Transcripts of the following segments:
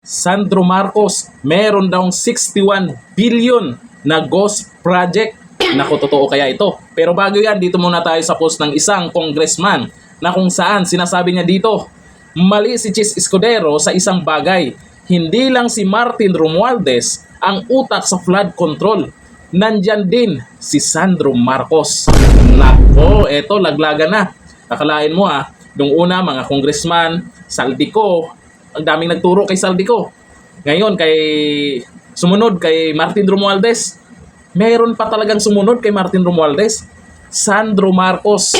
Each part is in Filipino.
Sandro Marcos, meron daw 61 billion na ghost project. Naku, totoo kaya ito? Pero bago yan, dito muna tayo sa post ng isang congressman na kung saan sinasabi niya dito, mali si Chis Escudero sa isang bagay. Hindi lang si Martin Romualdez ang utak sa flood control. Nandyan din si Sandro Marcos. Nako, eto laglagan na. Akalain mo nung una mga congressman, Saldico, ang daming nagturo kay Saldico. Ngayon sumunod kay Martin Romualdez. Meron pa talagang sumunod kay Martin Romualdez. Sandro Marcos.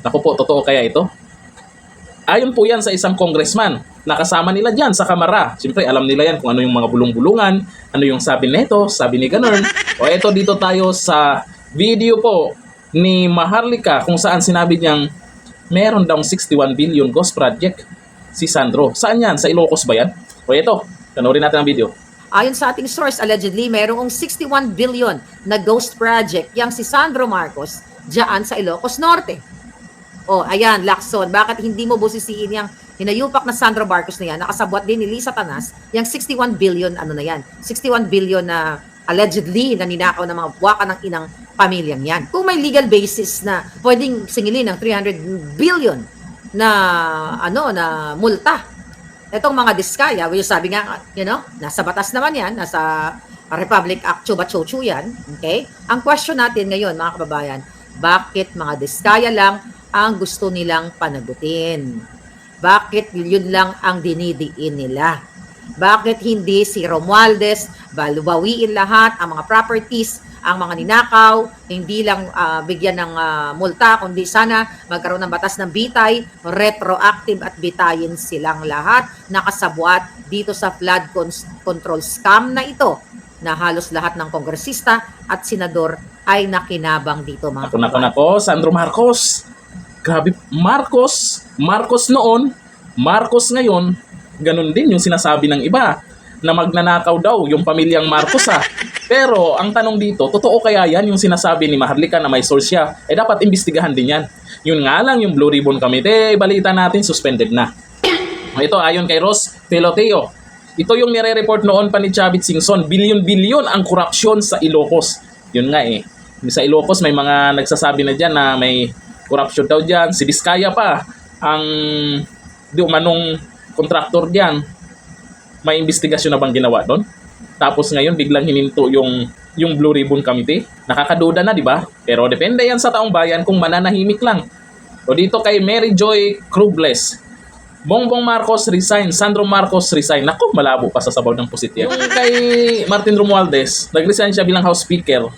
Naku po, totoo kaya ito? Ayon po yan sa isang congressman. Nakasama nila dyan sa kamara. Siyempre, alam nila yan kung ano yung mga bulong-bulungan, ano yung sabi nito, sabi ni ganun. O eto, dito tayo sa video po ni Maharlika kung saan sinabi niyang meron daw 61 billion ghost project si Sandro. Saan yan? Sa Ilocos ba yan? O eto, panoorin natin ang video. Ayon sa ating source, allegedly, mayroong 61 billion na ghost project yang si Sandro Marcos dyan sa Ilocos Norte. O, ayan, Lacson, bakit hindi mo busisiin yung hinayupak na Sandro Marcos na yan? Nakasabwat din ni Lisa Tanas, yung 61 billion, ano na yan? 61 billion na allegedly na ninakaw ng mga buwaka ng inang pamilyang yan. Kung may legal basis na pwedeng singilin ng 300 billion na na multa. Itong mga diskaya, which sabi nga, nasa batas naman yan, nasa Republic Act Chuba-Chochu yan, okay? Ang question natin ngayon, mga kababayan, bakit mga diskaya lang ang gusto nilang panagutin? Bakit yun lang ang dinidiin nila? Bakit hindi si Romualdez bawiin lahat ang mga properties, ang mga ninakaw, hindi lang bigyan ng multa, kundi sana magkaroon ng batas ng bitay, retroactive at bitayin silang lahat, nakasabwat dito sa flood control scam na ito, na halos lahat ng kongresista at senador ay nakinabang dito, mga Nako, Sandro Marcos. Grabe, Marcos noon, Marcos ngayon, ganun din yung sinasabi ng iba na magnanakaw daw yung pamilyang Marcos Pero ang tanong dito, totoo kaya yan yung sinasabi ni Maharlika na may source siya? Dapat imbestigahan din yan. Yun nga lang yung Blue Ribbon Committee, balita natin suspended na. Ito ayon kay Ross Peloteo. Ito yung nire-report noon pa ni Chavit Singson, bilyon-bilyon ang korupsyon sa Ilocos. Yun nga sa Ilocos may mga nagsasabi na dyan na may korupsyon daw dyan. Si Vizcaya pa ang di umanong kontraktor dyan. May investigasyon na bang ginawa doon? Tapos ngayon biglang hininto yung Blue Ribbon Committee. Nakakaduda na, di ba? Pero depende yan sa taong bayan kung mananahimik lang. O dito kay Mary Joy Crubles, Bongbong Marcos resign, Sandro Marcos resign. Naku, malabo pa sa sabaw ng positya. Yung kay Martin Romualdez, nag-resign siya bilang House Speaker.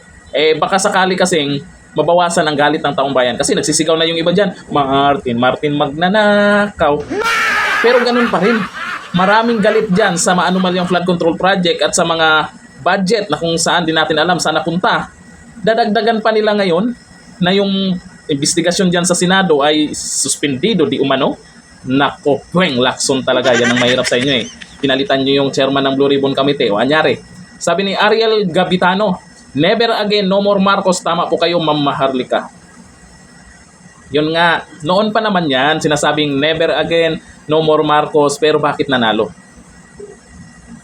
Baka sakali kasing mabawasan ang galit ng taong bayan. Kasi nagsisigaw na yung iba dyan, Martin magnanakaw. Pero ganun pa rin. Maraming galit dyan sa maanumalyang flood control project at sa mga budget na kung saan din natin alam saan napunta. Dadagdagan pa nila ngayon na yung investigasyon dyan sa Senado ay suspendido di umano. Nako, Lacson talaga. Yan ang mahirap sa inyo Pinalitan nyo yung chairman ng Blue Ribbon Committee. O anyari, sabi ni Ariel Gabitano, never again, no more Marcos. Tama po kayo, Ma'am Maharlika. Yun nga, noon pa naman yan, sinasabing never again, no more Marcos, pero bakit nanalo?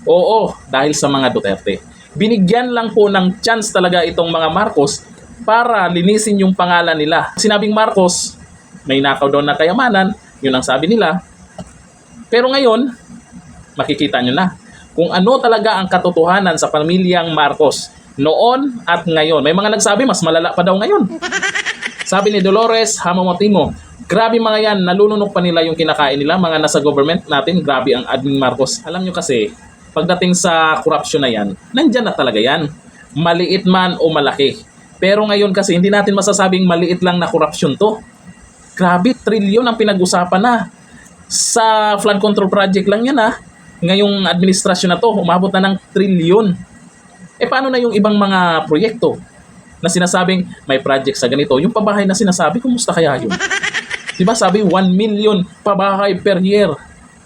Oo, dahil sa mga Duterte. Binigyan lang po ng chance talaga itong mga Marcos para linisin yung pangalan nila. Sinabing Marcos, may nakaw daw na kayamanan, yun ang sabi nila. Pero ngayon, makikita nyo na kung ano talaga ang katotohanan sa pamilyang Marcos noon at ngayon. May mga nagsabi, mas malala pa daw ngayon. Sabi ni Dolores Hamamotimo, grabe mga yan, nalununok pa nila yung kinakain nila, mga nasa government natin, grabe ang admin Marcos. Alam nyo kasi, pagdating sa corruption na yan, nandyan na talaga yan. Maliit man o malaki. Pero ngayon kasi, hindi natin masasabing maliit lang na corruption to. Grabe, trilyon ang pinag-usapan na. Sa flood control project lang yan Ngayong administrasyon na to, umabot na ng trilyon. Paano na yung ibang mga proyekto na sinasabing may project sa ganito? Yung pabahay na sinasabi, kumusta kaya yun? Diba sabi 1 million pabahay per year.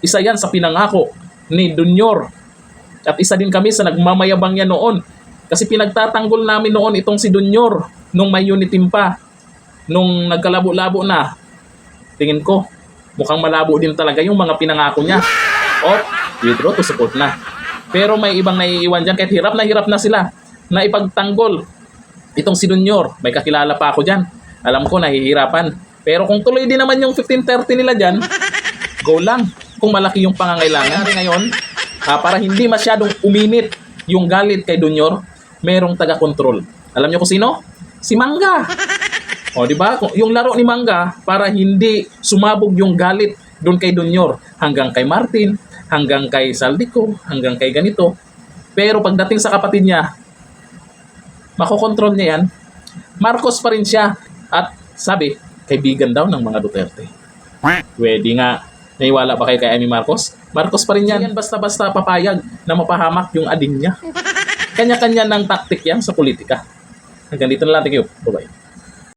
Isa yan sa pinangako ni Dunyor. At isa din kami sa nagmamayabang yan noon. Kasi pinagtatanggol namin noon itong si Dunyor nung may unitim pa. Nung nagkalabo-labo na, tingin ko, mukhang malabo din talaga yung mga pinangako niya. of withdraw to support na. Pero may ibang naiiwan dyan kahit hirap na sila na ipagtanggol. Itong si Junior, may kakilala pa ako dyan. Alam ko nahihirapan. Pero kung tuloy din naman yung 1530 nila dyan, go lang. Kung malaki yung pangangailangan ngayon, para hindi masyadong uminit yung galit kay Junior, merong taga-control. Alam niyo kung sino? Si Mangga. O, di ba? Yung laro ni Mangga para hindi sumabog yung galit doon kay Junior hanggang kay Martin, hanggang kay Saldico, hanggang kay ganito. Pero pagdating sa kapatid niya, makokontrol niya yan. Marcos pa rin siya. At sabi, kaibigan daw ng mga Duterte. Pwede nga. Naiwala ba kayo kay Amy Marcos? Marcos pa rin yan. Yan basta-basta papayag na mapahamak yung ading niya. Kanya-kanya ng taktik yan sa politika. Hanggang dito na lang. Thank you. Bye-bye.